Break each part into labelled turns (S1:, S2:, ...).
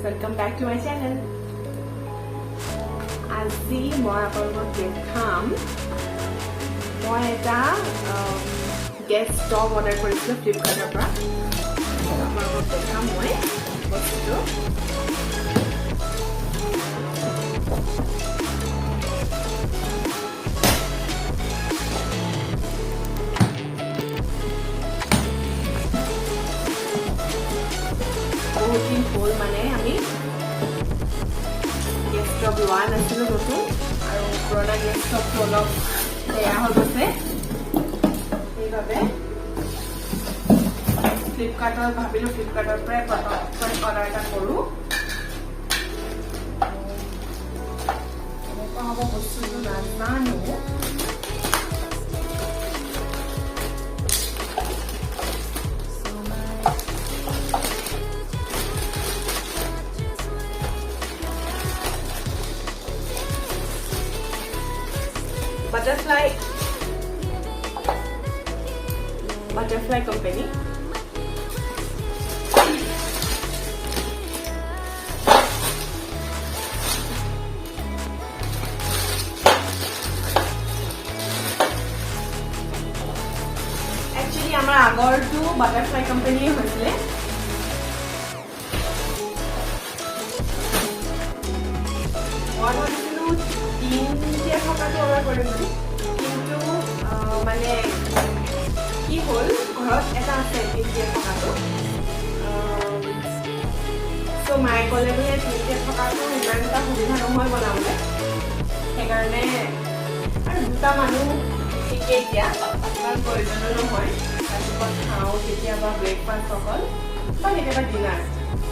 S1: welcome back to my channel. আজি মই আপোনালোকক দেখাম মই এটা গেছ ষ্টভ অৰ্ডাৰ কৰিছিলোঁ ফ্লিপকাৰ্টৰ পৰা আপোনালোকক দেখাম মই বস্তুটো বহুত দিন হ'ল মানে আমি গেছ ষ্টভ লোৱা নাছিলোঁ নতুন আৰু পুৰণা গেছ ষ্টভটো অলপ বেয়া হৈ গৈছে সেইবাবে ভাবিলোঁ ফ্লিপকাৰ্টৰ পৰাই অৰ্ডাৰ এটা কৰোঁ এনেকুৱা হ'ব বস্তুটো নাজানো butterfly company actually amar agor to butterfly company hoisile one hoisilo tintia thokatu order korisilo kintu mane কি হল ঘৰত এটা আছে তিনটিয়া থকাটো সো মায়ে ক'লে বোলে তিনটিয়া থকাটো ইমান এটা সুবিধা নহয় বনাবলৈ সেইকাৰণে আৰু দুটা মানুহ ঠিকেই এতিয়া ইমান প্ৰয়োজনো নহয় ৰাতিপুৱা খাওঁ কেতিয়াবা ব্ৰেকফাষ্ট অকল বা কেতিয়াবা ডিনাৰ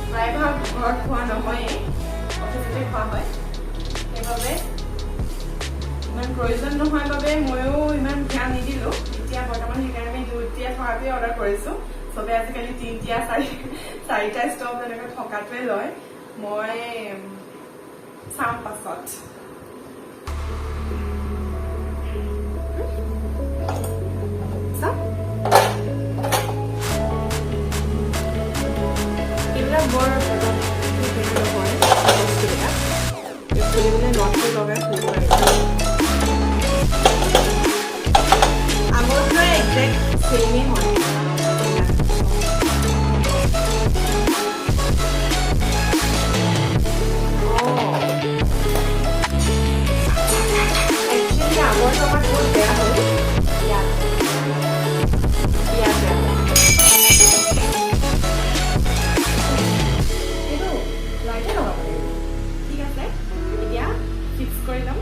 S1: প্ৰায়ভাগ ঘৰত খোৱা নহয়েই অফিচতে খোৱা হয় সেইবাবে ইমান প্ৰয়োজন নহয় বাবে ময়ো ইমান ধ্যান নিদিলোঁ এতিয়া বৰ্তমান সেইকাৰণে দুইটিয়া থকাটোৱে অৰ্ডাৰ কৰিছোঁ চবে আজিকালি তিনিটিয়া চাৰিটা ষ্টভ তেনেকৈ থকাটোৱে লয় মই চাম পাছত এইবিলাক বৰ হয় বস্তুবিলাক খুলিবলৈ নটটো লগাই খুলিব লাগিব আগৰ পৰা একজেক্ট চেমেই হয় একচুৱেলি আগৰটো আমাৰ বহুত বেয়া হ'ল ইয়াত বেয়া এইটো লাইটে লগাব লাগিব ঠিক আছে এতিয়া ফিক্স কৰি ল'ম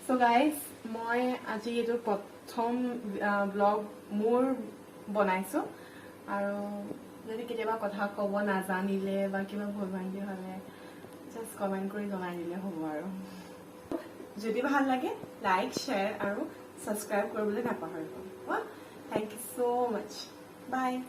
S1: So guys, মই আজি এইটো প্ৰথম ব্লগ মোৰ বনাইছো আৰু যদি কেতিয়াবা কথা ক'ব নাজানিলে বা কিবা ভুল ভ্ৰান্তি হ'লে জাষ্ট কমেন্ট কৰি জনাই দিলে হ'ব আৰু যদি ভাল লাগে লাইক শ্বেয়াৰ আৰু সাবস্ক্ৰাইব কৰিবলৈ নাপাহৰিব Thank you so mass. By.